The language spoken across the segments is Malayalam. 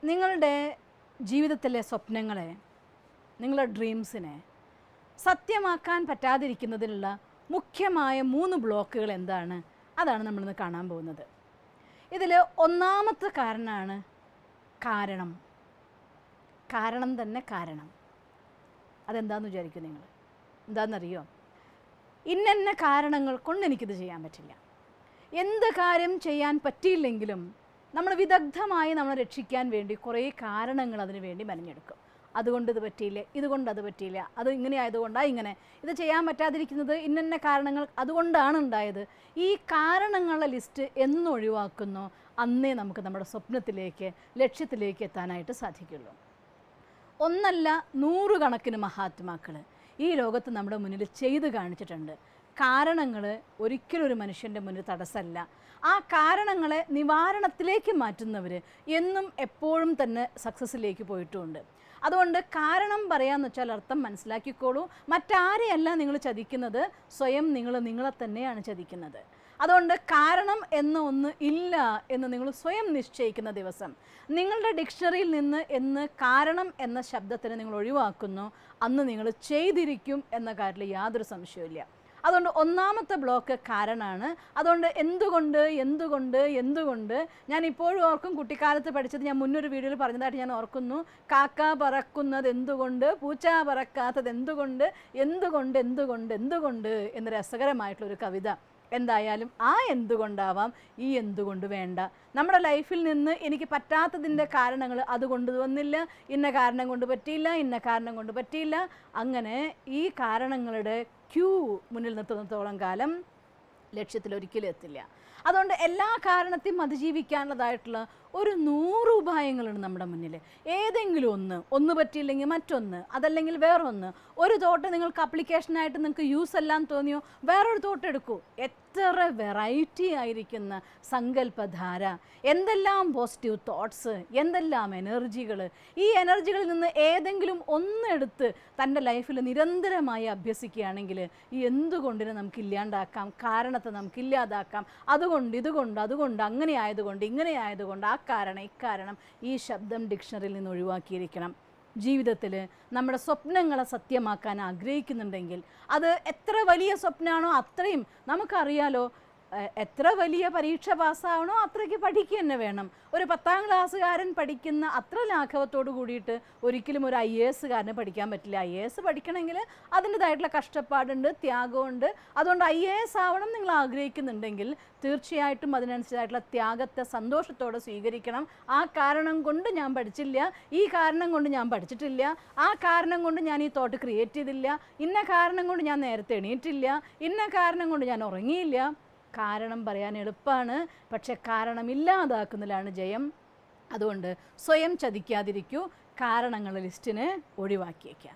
നിങ്ങളുടെ ജീവിതത്തിലെ സ്വപ്നങ്ങളെ, നിങ്ങളുടെ ഡ്രീംസിനെ സത്യമാക്കാൻ പറ്റാതിരിക്കുന്നതിനുള്ള മുഖ്യമായ 3 ബ്ലോക്കുകൾ എന്താണ്? അതാണ് നമ്മളിന്ന് കാണാൻ പോകുന്നത്. ഇതിൽ ഒന്നാമത്തെ കാരണമാണ് കാരണം. കാരണം തന്നെ കാരണം. അതെന്താണെന്ന് വിചാരിക്കും നിങ്ങൾ? എന്താണെന്നറിയോ? ഇന്ന കാരണങ്ങൾ കൊണ്ട് എനിക്കിത് ചെയ്യാൻ പറ്റില്ല. എന്ത് കാര്യം ചെയ്യാൻ പറ്റിയില്ലെങ്കിലും നമ്മൾ വിദഗ്ധമായി നമ്മളെ രക്ഷിക്കാൻ വേണ്ടി കുറേ കാരണങ്ങൾ അതിനു വേണ്ടി മെനഞ്ഞെടുക്കും. അതുകൊണ്ട് ഇത് പറ്റിയില്ല, ഇതുകൊണ്ട് അത് പറ്റിയില്ല, അത് ഇങ്ങനെ ആയതുകൊണ്ടാണ് ഇങ്ങനെ, ഇത് ചെയ്യാൻ പറ്റാതിരിക്കുന്നത് ഇന്ന കാരണങ്ങൾ അതുകൊണ്ടാണ് ഉണ്ടായത്. ഈ കാരണങ്ങളുടെ ലിസ്റ്റ് എന്ന് ഒഴിവാക്കുന്നോ അന്നേ നമുക്ക് നമ്മുടെ സ്വപ്നത്തിലേക്ക്, ലക്ഷ്യത്തിലേക്ക് എത്താനായിട്ട് സാധിക്കുള്ളൂ. ഒന്നല്ല 100 കണക്കിന് മഹാത്മാക്കൾ ഈ ലോകത്ത് നമ്മുടെ മുന്നിൽ ചെയ്ത് കാണിച്ചിട്ടുണ്ട്. കാരണങ്ങൾ ഒരിക്കലും ഒരു മനുഷ്യൻ്റെ മുന്നിൽ തടസ്സമല്ല. ആ കാരണങ്ങളെ നിവാരണത്തിലേക്ക് മാറ്റുന്നവർ എന്നും എപ്പോഴും തന്നെ സക്സസ്സിലേക്ക് പോയിട്ടുമുണ്ട്. അതുകൊണ്ട് കാരണം പറയാമെന്ന് വെച്ചാൽ അർത്ഥം മനസ്സിലാക്കിക്കോളൂ. മറ്റാരെയല്ല നിങ്ങൾ ചതിക്കുന്നത്, സ്വയം നിങ്ങളെ തന്നെയാണ് ചതിക്കുന്നത്. അതുകൊണ്ട് കാരണം എന്ന ഒന്ന് ഇല്ല എന്ന് നിങ്ങൾ സ്വയം നിശ്ചയിക്കുന്ന ദിവസം, നിങ്ങളുടെ ഡിക്ഷണറിയിൽ നിന്ന് എന്ന് കാരണം എന്ന ശബ്ദത്തിന് നിങ്ങൾ ഒഴിവാക്കുന്നു, അന്ന് നിങ്ങൾ ചെയ്തിരിക്കും എന്ന കാര്യത്തിൽ യാതൊരു സംശയവുമില്ല. അതുകൊണ്ട് ഒന്നാമത്തെ ബ്ലോക്ക് കാരണമാണ്. അതുകൊണ്ട് എന്തുകൊണ്ട് ഞാൻ ഇപ്പോഴും ഓർക്കും, കുട്ടിക്കാലത്ത് പഠിച്ചത് ഞാൻ മുന്നൊരു വീഡിയോയിൽ പറഞ്ഞതായിട്ട് ഞാൻ ഓർക്കുന്നു. കാക്ക പറക്കുന്നത് എന്തുകൊണ്ട്, പൂച്ച പറക്കാത്തത് എന്തുകൊണ്ട് എന്ന രസകരമായിട്ടുള്ളൊരു കവിത. എന്തായാലും ആ എന്തുകൊണ്ടാവാം, ഈ എന്തുകൊണ്ട് വേണ്ട. നമ്മുടെ ലൈഫിൽ നിന്ന് എനിക്ക് പറ്റാത്തതിൻ്റെ കാരണങ്ങൾ അതുകൊണ്ട് വന്നില്ല, ഇന്ന കാരണം കൊണ്ട് പറ്റിയില്ല, ഇന്ന കാരണം കൊണ്ട് പറ്റിയില്ല, അങ്ങനെ ഈ കാരണങ്ങളുടെ ക്യൂ മുന്നിൽ നിർത്തുന്നിടത്തോളം കാലം ലക്ഷ്യത്തിൽ ഒരിക്കലും എത്തില്ല. അതുകൊണ്ട് എല്ലാ കാരണത്തെയും അതിജീവിക്കാനുള്ളതായിട്ടുള്ള ഒരു 100 ഉപായങ്ങളുണ്ട് നമ്മുടെ മുന്നിൽ. ഏതെങ്കിലും ഒന്ന് പറ്റിയില്ലെങ്കിൽ മറ്റൊന്ന്, അതല്ലെങ്കിൽ വേറൊന്ന്. ഒരു തോട്ട് നിങ്ങൾക്ക് അപ്ലിക്കേഷനായിട്ട് നിങ്ങൾക്ക് യൂസ് എല്ലാം തോന്നിയോ, വേറൊരു തോട്ട് എടുക്കൂ. എത്ര വെറൈറ്റി ആയിരിക്കുന്ന സങ്കല്പധാര, എന്തെല്ലാം പോസിറ്റീവ് തോട്ട്സ്, എന്തെല്ലാം എനർജികൾ. ഈ എനർജികളിൽ നിന്ന് ഏതെങ്കിലും ഒന്നെടുത്ത് തൻ്റെ ലൈഫിൽ നിരന്തരമായി അഭ്യസിക്കുകയാണെങ്കിൽ ഈ എന്തുകൊണ്ടിനെ നമുക്ക് ഇല്ലാണ്ടാക്കാം, കാരണത്തെ നമുക്ക് ഇല്ലാതാക്കാം. അതുകൊണ്ട് അങ്ങനെ ആയതുകൊണ്ട് ഇങ്ങനെ ആയതുകൊണ്ട്, ആ കാരണം ഇക്കാരണം, ഈ ശബ്ദം ഡിക്ഷണറിയിൽ നിന്ന് ഒഴിവാക്കിയിരിക്കണം. ജീവിതത്തിൽ നമ്മുടെ സ്വപ്നങ്ങളെ സത്യമാക്കാൻ ആഗ്രഹിക്കുന്നുണ്ടെങ്കിൽ അത് എത്ര വലിയ സ്വപ്നമാണോ അത്രയും നമുക്കറിയാലോ. എത്ര വലിയ പരീക്ഷ പാസ്സാവണോ അത്രയ്ക്ക് പഠിക്കുക തന്നെ വേണം. ഒരു 10ാം ക്ലാസ്സുകാരൻ പഠിക്കുന്ന അത്ര ലാഘവത്തോട് കൂടിയിട്ട് ഒരിക്കലും ഒരു IAS കാരന് പഠിക്കാൻ പറ്റില്ല. IAS പഠിക്കണമെങ്കിൽ അതിൻ്റെതായിട്ടുള്ള കഷ്ടപ്പാടുണ്ട്, ത്യാഗമുണ്ട്. അതുകൊണ്ട് IAS ആവണം നിങ്ങൾ ആഗ്രഹിക്കുന്നുണ്ടെങ്കിൽ തീർച്ചയായിട്ടും അതിനനുസരിച്ചായിട്ടുള്ള ത്യാഗത്തെ സന്തോഷത്തോടെ സ്വീകരിക്കണം. ആ കാരണം കൊണ്ട് ഞാൻ പഠിച്ചില്ല, ഈ കാരണം കൊണ്ട് ഞാൻ പഠിച്ചിട്ടില്ല, ആ കാരണം കൊണ്ട് ഞാൻ ഈ തോട്ട് ക്രിയേറ്റ് ചെയ്തില്ല, ഇന്ന കാരണം കൊണ്ട് ഞാൻ നേരത്തെ എണീറ്റില്ല, ഇന്ന കാരണം കൊണ്ട് ഞാൻ ഉറങ്ങിയില്ല. കാരണം പറയാൻ എളുപ്പമാണ്, പക്ഷെ കാരണമില്ലാതാക്കുന്നതിലാണ് ജയം. അതുകൊണ്ട് സ്വയം ചതിക്കാതിരിക്കൂ, കാരണങ്ങളുടെ ലിസ്റ്റിനെ ഒഴിവാക്കിയേക്കുക.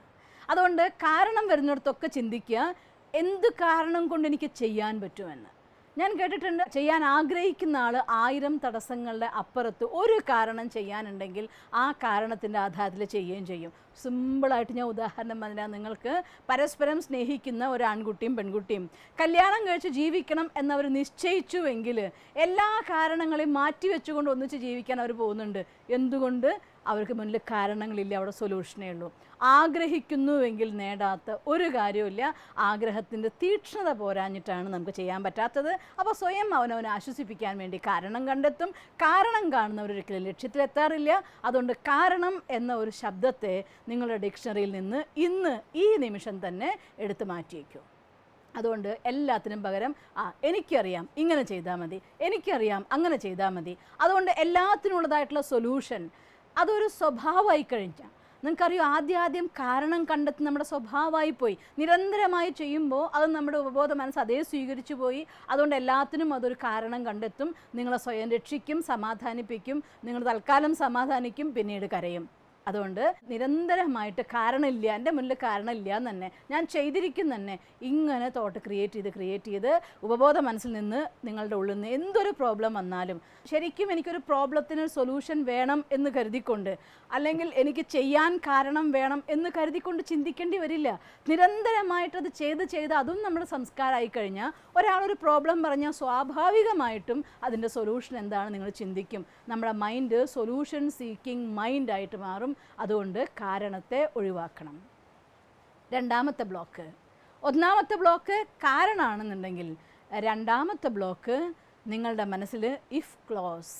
അതുകൊണ്ട് കാരണം വരുന്നിടത്തൊക്കെ ചിന്തിക്കുക, എന്ത് കാരണം കൊണ്ട് എനിക്ക് ചെയ്യാൻ പറ്റുമെന്ന്. ഞാൻ കേട്ടിട്ടുണ്ട്, ചെയ്യാൻ ആഗ്രഹിക്കുന്ന ആൾ 1000 തടസ്സങ്ങളുടെ അപ്പുറത്ത് ഒരു കാരണം ചെയ്യാനുണ്ടെങ്കിൽ ആ കാരണത്തിൻ്റെ ആധാരത്തിൽ ചെയ്യുകയും ചെയ്യും. സിമ്പിളായിട്ട് ഞാൻ ഉദാഹരണം പറഞ്ഞാൽ, നിങ്ങൾക്ക് പരസ്പരം സ്നേഹിക്കുന്ന ഒരു ആൺകുട്ടിയും പെൺകുട്ടിയും കല്യാണം കഴിച്ച് ജീവിക്കണം എന്നവർ നിശ്ചയിച്ചുവെങ്കിൽ എല്ലാ കാരണങ്ങളെയും മാറ്റിവെച്ചുകൊണ്ട് ഒന്നിച്ച് ജീവിക്കാൻ അവർ പോകുന്നുണ്ട്. എന്തുകൊണ്ട്? അവർക്ക് മുന്നിൽ കാരണങ്ങളില്ല, അവിടെ സൊല്യൂഷനേ ഉള്ളൂ. ആഗ്രഹിക്കുന്നുവെങ്കിൽ നേടാത്ത ഒരു കാര്യമില്ല. ആഗ്രഹത്തിൻ്റെ തീക്ഷ്ണത പോരാഞ്ഞിട്ടാണ് നമുക്ക് ചെയ്യാൻ പറ്റാത്തത്. അപ്പോൾ സ്വയം അവനവനെ ആശ്വസിപ്പിക്കാൻ വേണ്ടി കാരണം കണ്ടെത്തും. കാരണം കാണുന്നവരൊരിക്കലും ലക്ഷ്യത്തിലെത്താറില്ല. അതുകൊണ്ട് കാരണം എന്ന ഒരു ശബ്ദത്തെ നിങ്ങളുടെ ഡിക്ഷണറിയിൽ നിന്ന് ഇന്ന് ഈ നിമിഷം തന്നെ എടുത്തു മാറ്റിയേക്കൂ. അതുകൊണ്ട് എല്ലാത്തിനും പകരം എനിക്കറിയാം ഇങ്ങനെ ചെയ്താൽ മതി, എനിക്കറിയാം അങ്ങനെ ചെയ്താൽ മതി. അതുകൊണ്ട് എല്ലാത്തിനുള്ളതായിട്ടുള്ള സൊല്യൂഷൻ അതൊരു സ്വഭാവമായി കഴിഞ്ഞാൽ, നിങ്ങൾക്കറിയോ, ആദ്യം കാരണം കണ്ടെത്തി നമ്മുടെ സ്വഭാവമായി പോയി. നിരന്തരമായി ചെയ്യുമ്പോൾ അത് നമ്മുടെ ഉപബോധ മനസ്സ് അതേ സ്വീകരിച്ചു പോയി. അതുകൊണ്ട് എല്ലാത്തിനും അതൊരു കാരണം കണ്ടെത്തും. നിങ്ങളെ സ്വയം രക്ഷിക്കും, സമാധാനിപ്പിക്കും. നിങ്ങൾ തൽക്കാലം സമാധാനിക്കും, പിന്നീട് കരയും. അതുകൊണ്ട് നിരന്തരമായിട്ട് കാരണമില്ല, എൻ്റെ മുന്നിൽ കാരണമില്ല എന്ന് തന്നെ, ഞാൻ ചെയ്തിരിക്കും തന്നെ, ഇങ്ങനെ തോട്ട് ക്രിയേറ്റ് ചെയ്ത് ഉപബോധ മനസ്സിൽ നിന്ന് നിങ്ങളുടെ ഉള്ളിൽ നിന്ന് എന്തൊരു പ്രോബ്ലം വന്നാലും, ശരിക്കും എനിക്കൊരു പ്രോബ്ലത്തിന് സൊല്യൂഷൻ വേണം എന്ന് കരുതിക്കൊണ്ട്, അല്ലെങ്കിൽ എനിക്ക് ചെയ്യാൻ കാരണം വേണം എന്ന് കരുതിക്കൊണ്ട് ചിന്തിക്കേണ്ടി വരില്ല. നിരന്തരമായിട്ടത് ചെയ്ത് അതും നമ്മുടെ സംസ്കാരമായി കഴിഞ്ഞാൽ ഒരാളൊരു പ്രോബ്ലം പറഞ്ഞാൽ സ്വാഭാവികമായിട്ടും അതിൻ്റെ സൊല്യൂഷൻ എന്താണ് നിങ്ങൾ ചിന്തിക്കും. നമ്മുടെ മൈൻഡ് സൊല്യൂഷൻ സീക്കിംഗ് മൈൻഡായിട്ട് മാറും. അതുകൊണ്ട് കാരണത്തെ ഒഴിവാക്കണം. രണ്ടാമത്തെ ബ്ലോക്ക്, ഒന്നാമത്തെ ബ്ലോക്ക് കാരണമാണെന്നുണ്ടെങ്കിൽ, രണ്ടാമത്തെ ബ്ലോക്ക് നിങ്ങളുടെ മനസ്സിൽ ഇഫ് ക്ലോസ്,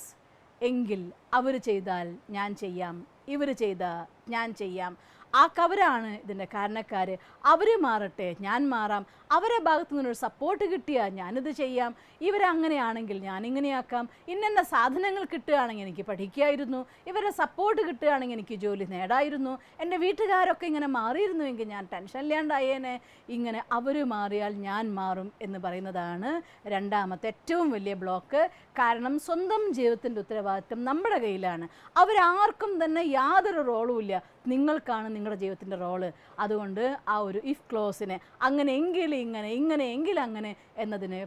എങ്കിൽ അവർ ചെയ്താൽ ഞാൻ ചെയ്യാം, ഇവർ ചെയ്താൽ ഞാൻ ചെയ്യാം, ആ കവരാണ് ഇതിൻ്റെ കാരണക്കാർ, അവർ മാറട്ടെ ഞാൻ മാറാം, അവരെ ഭാഗത്തു നിന്നൊരു സപ്പോർട്ട് കിട്ടിയാൽ ഞാനിത് ചെയ്യാം, ഇവരങ്ങനെയാണെങ്കിൽ ഞാനിങ്ങനെയാക്കാം, ഇന്ന സാധനങ്ങൾ കിട്ടുകയാണെങ്കിൽ എനിക്ക് പഠിക്കായിരുന്നു, ഇവരെ സപ്പോർട്ട് കിട്ടുകയാണെങ്കിൽ എനിക്ക് ജോലി നേടായിരുന്നു, എൻ്റെ വീട്ടുകാരൊക്കെ ഇങ്ങനെ മാറിയിരുന്നുവെങ്കിൽ ഞാൻ ടെൻഷൻ ഇല്ലാണ്ടായേനെ, ഇങ്ങനെ അവർ മാറിയാൽ ഞാൻ മാറും എന്ന് പറയുന്നതാണ് രണ്ടാമത്തെ ഏറ്റവും വലിയ ബ്ലോക്ക്. കാരണം സ്വന്തം ജീവിതത്തിൻ്റെ ഉത്തരവാദിത്വം നമ്മുടെ കയ്യിലാണ്. അവരാർക്കും തന്നെ യാതൊരു റോളും ഇല്ല, നിങ്ങൾക്കാണ് നിങ്ങളുടെ ജീവിതത്തിൻ്റെ റോള്. അതുകൊണ്ട് ആ ഒരു ഇഫ് ക്ലോസിനെ അങ്ങനെയെങ്കിൽ ഇങ്ങനെയെങ്കിൽ അങ്ങനെ എന്നതിനെ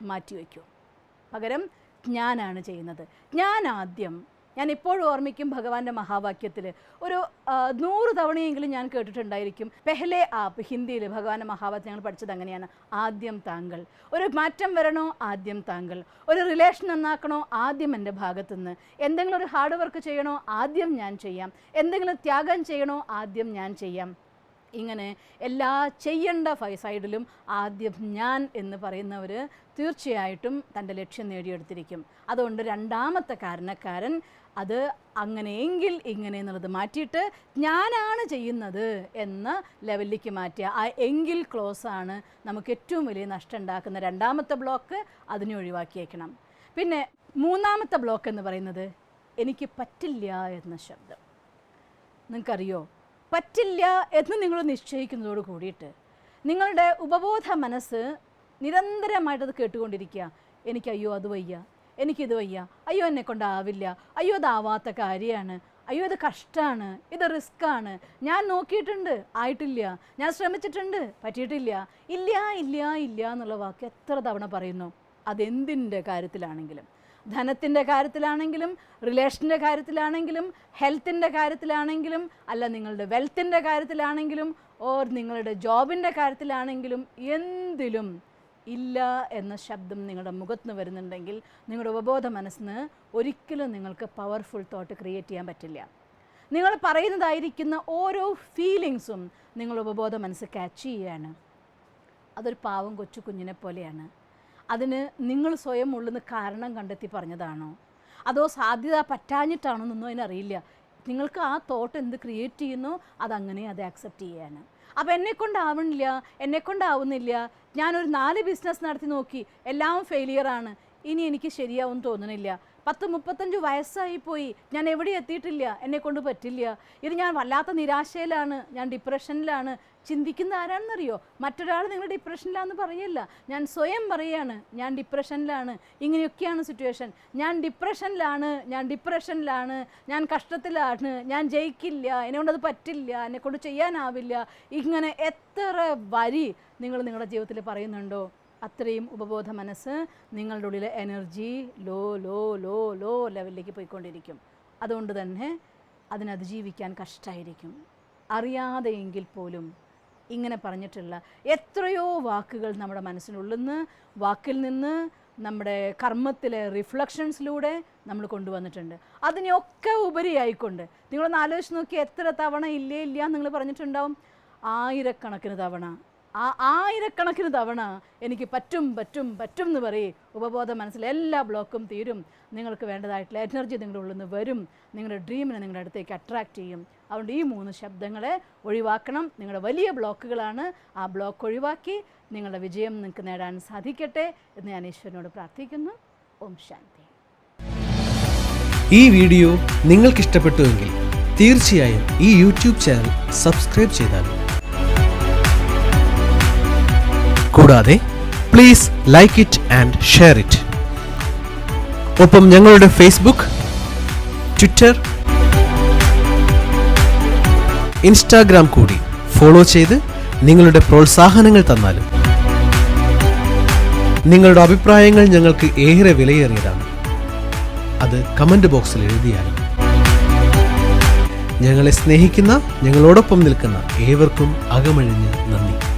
മാറ്റിവെക്കൂ. പകരം ഞാനാണ് ചെയ്യുന്നത്, ഞാൻ ഇപ്പോഴും ഓർമ്മിക്കും ഭഗവാന്റെ മഹാവാക്യത്തിൽ ഒരു 100 തവണയെങ്കിലും ഞാൻ കേട്ടിട്ടുണ്ടായിരിക്കും. പെഹ്ലെ ആപ്പ്, ഹിന്ദിയിൽ ഭഗവാന്റെ മഹാവാക്യം ഞങ്ങൾ പഠിച്ചത് അങ്ങനെയാണ്. ആദ്യം താങ്കൾ. ഒരു മാറ്റം വരണോ, ആദ്യം താങ്കൾ. ഒരു റിലേഷൻ നന്നാക്കണോ, ആദ്യം എൻ്റെ ഭാഗത്തുനിന്ന്. എന്തെങ്കിലും ഒരു ഹാർഡ് വർക്ക് ചെയ്യണോ, ആദ്യം ഞാൻ ചെയ്യാം. എന്തെങ്കിലും ത്യാഗം ചെയ്യണോ, ആദ്യം ഞാൻ ചെയ്യാം. ഇങ്ങനെ എല്ലാ ചെയ്യേണ്ട സൈഡിലും ആദ്യം ഞാൻ എന്ന് പറയുന്നവർ തീർച്ചയായിട്ടും തൻ്റെ ലക്ഷ്യം നേടിയെടുത്തിരിക്കും. അതുകൊണ്ട് രണ്ടാമത്തെ കാരണക്കാരൻ അത് അങ്ങനെയെങ്കിൽ ഇങ്ങനെ എന്നുള്ളത് മാറ്റിയിട്ട് ഞാനാണ് ചെയ്യുന്നത് എന്ന ലെവലിലേക്ക് മാറ്റുക. ആ എങ്കിൽ ക്ലോസ് ആണ് നമുക്ക് ഏറ്റവും വലിയ നഷ്ടം ഉണ്ടാക്കുന്ന രണ്ടാമത്തെ ബ്ലോക്ക്. അതിനെ ഒഴിവാക്കിയേക്കണം. പിന്നെ മൂന്നാമത്തെ ബ്ലോക്ക് എന്ന് പറയുന്നത് എനിക്ക് പറ്റില്ല എന്ന ശബ്ദം. നിങ്ങൾക്കറിയോ, പറ്റില്ല എന്ന് നിങ്ങൾ നിശ്ചയിക്കുന്നതോട് കൂടിയിട്ട് നിങ്ങളുടെ ഉപബോധ മനസ്സ് നിരന്തരമായിട്ടത് കേട്ടുകൊണ്ടിരിക്കുക. എനിക്ക് അയ്യോ അത് വയ്യ, എനിക്കിത് വയ്യ, അയ്യോ എന്നെ കൊണ്ടാവില്ല, അയ്യോ ഇതാവാത്ത കാര്യമാണ്, അയ്യോ ഇത് കഷ്ടമാണ്, ഇത് റിസ്ക്കാണ്, ഞാൻ നോക്കിയിട്ടുണ്ട് ആയിട്ടില്ല, ഞാൻ ശ്രമിച്ചിട്ടുണ്ട് പറ്റിയിട്ടില്ല, ഇല്ല ഇല്ല ഇല്ല എന്നുള്ള വാക്ക് എത്ര തവണ പറയുന്നു. അതെന്തിൻ്റെ കാര്യത്തിലാണെങ്കിലും, ധനത്തിൻ്റെ കാര്യത്തിലാണെങ്കിലും, റിലേഷൻ്റെ കാര്യത്തിലാണെങ്കിലും, ഹെൽത്തിൻ്റെ കാര്യത്തിലാണെങ്കിലും, അല്ല നിങ്ങളുടെ വെൽത്തിൻ്റെ കാര്യത്തിലാണെങ്കിലും, ഓർ നിങ്ങളുടെ ജോബിൻ്റെ കാര്യത്തിലാണെങ്കിലും, എന്തിലും ഇല്ല എന്ന ശബ്ദം നിങ്ങളുടെ മുഖത്ത് വരുന്നുണ്ടെങ്കിൽ നിങ്ങളുടെ ഉപബോധ മനസ്സിന് ഒരിക്കലും നിങ്ങൾക്ക് പവർഫുൾ തോട്ട് ക്രിയേറ്റ് ചെയ്യാൻ പറ്റില്ല. നിങ്ങൾ പറയുന്നതായിരിക്കുന്ന ഓരോ ഫീലിങ്സും നിങ്ങളുടെ ഉപബോധ മനസ്സ് ക്യാച്ച് ചെയ്യുകയാണ്. അതൊരു പാവം കൊച്ചു കുഞ്ഞിനെ പോലെയാണ്. അതിന് നിങ്ങൾ സ്വയം ഉള്ളുന്ന കാരണം കണ്ടെത്തി പറഞ്ഞതാണോ, അതോ സാധ്യത പറ്റാഞ്ഞിട്ടാണോ എന്നൊന്നും അതിനറിയില്ല. നിങ്ങൾക്ക് ആ തോട്ട് എന്ത് ക്രിയേറ്റ് ചെയ്യുന്നു അതങ്ങനെ അത് ആക്സെപ്റ്റ് ചെയ്യാണ്. അപ്പോൾ എന്നെക്കൊണ്ടാവണില്ല, എന്നെക്കൊണ്ടാവുന്നില്ല, ഞാനൊരു 4 ബിസിനസ് നടത്തി നോക്കി, എല്ലാം ഫെയിലിയറാണ്, ഇനി എനിക്ക് ശരിയാവും തോന്നണില്ല, 10-35 വയസ്സായിപ്പോയി, ഞാൻ എവിടെ എത്തിയിട്ടില്ല, എന്നെക്കൊണ്ട് പറ്റില്ല, ഇത് ഞാൻ വല്ലാത്ത നിരാശയിലാണ്, ഞാൻ ഡിപ്രഷനിലാണ്. ചിന്തിക്കുന്ന ആരാണെന്നറിയോ? മറ്റൊരാൾ നിങ്ങൾ ഡിപ്രഷനിലാണെന്ന് പറയല്ല, ഞാൻ സ്വയം പറയാണ് ഞാൻ ഡിപ്രഷനിലാണ്, ഇങ്ങനെയൊക്കെയാണ് സിറ്റുവേഷൻ, ഞാൻ ഡിപ്രഷനിലാണ്, ഞാൻ കഷ്ടത്തിലാണ്, ഞാൻ ജയിക്കില്ല, എന്നെക്കൊണ്ടത് പറ്റില്ല, എന്നെക്കൊണ്ട് ചെയ്യാനാവില്ല, ഇങ്ങനെ എത്ര വരി നിങ്ങൾ നിങ്ങളുടെ ജീവിതത്തിൽ പറയുന്നുണ്ടോ അത്രയും ഉപബോധ മനസ്സ് നിങ്ങളുടെ ഉള്ളിലെ energy low low low low ലെവലിലേക്ക് പോയിക്കൊണ്ടിരിക്കും. അതുകൊണ്ട് തന്നെ അതിനതിജീവിക്കാൻ കഷ്ടമായിരിക്കും. അറിയാതെയെങ്കിൽ പോലും ഇങ്ങനെ പറഞ്ഞിട്ടുള്ള എത്രയോ വാക്കുകൾ നമ്മുടെ മനസ്സിനുള്ളിൽ നിന്ന്, വാക്കിൽ നിന്ന്, നമ്മുടെ കർമ്മത്തിലെ റിഫ്ലക്ഷൻസിലൂടെ നമ്മൾ കൊണ്ടുവന്നിട്ടുണ്ട്. അതിനെയൊക്കെ ഉപരിയായിക്കൊണ്ട് നിങ്ങളൊന്ന് ആലോചിച്ച് നോക്കി, എത്ര തവണ ഇല്ല നിങ്ങൾ പറഞ്ഞിട്ടുണ്ടാവും? ആയിരക്കണക്കിന് തവണ. ആ ആയിരക്കണക്കിന് തവണ എനിക്ക് പറ്റും എന്ന് പറയും. ഉപബോധ മനസ്സിൽ എല്ലാ ബ്ലോക്കും തീരും. നിങ്ങൾക്ക് വേണ്ടതായിട്ടുള്ള എനർജി നിങ്ങളുടെ ഉള്ളിൽ നിന്ന് വരും. നിങ്ങളുടെ ഡ്രീമിനെ നിങ്ങളുടെ അടുത്തേക്ക് അട്രാക്റ്റ് ചെയ്യും. അതുകൊണ്ട് ഈ 3 ശബ്ദങ്ങളെ ഒഴിവാക്കണം. നിങ്ങളുടെ വലിയ ബ്ലോക്കുകളാണ്. ആ ബ്ലോക്ക് ഒഴിവാക്കി നിങ്ങളുടെ വിജയം നിങ്ങൾക്ക് നേടാൻ സാധിക്കട്ടെ എന്ന് ഞാൻ ഈശ്വരനോട് പ്രാർത്ഥിക്കുന്നു. ഓം ശാന്തി. ഈ വീഡിയോ നിങ്ങൾക്ക് ഇഷ്ടപ്പെട്ടുവെങ്കിൽ തീർച്ചയായും ഈ യൂട്യൂബ് ചാനൽ സബ്സ്ക്രൈബ് ചെയ്താലും, കൂടാതെ please like it and share it. ഒപ്പം ഞങ്ങളുടെ ഫേസ്ബുക്ക്, ട്വിറ്റർ, ഇൻസ്റ്റാഗ്രാം കൂടി ഫോളോ ചെയ്ത് നിങ്ങളുടെ പ്രോത്സാഹനങ്ങൾ തന്നാലും. നിങ്ങളുടെ അഭിപ്രായങ്ങൾ ഞങ്ങൾക്ക് ഏറെ വിലയേറിയതാണ്. അത് കമന്റ് ബോക്സിൽ എഴുതിയാലും. ഞങ്ങളെ സ്നേഹിക്കുന്ന, ഞങ്ങളോടൊപ്പം നിൽക്കുന്ന ഏവർക്കും അകമഴിഞ്ഞ് നന്ദി.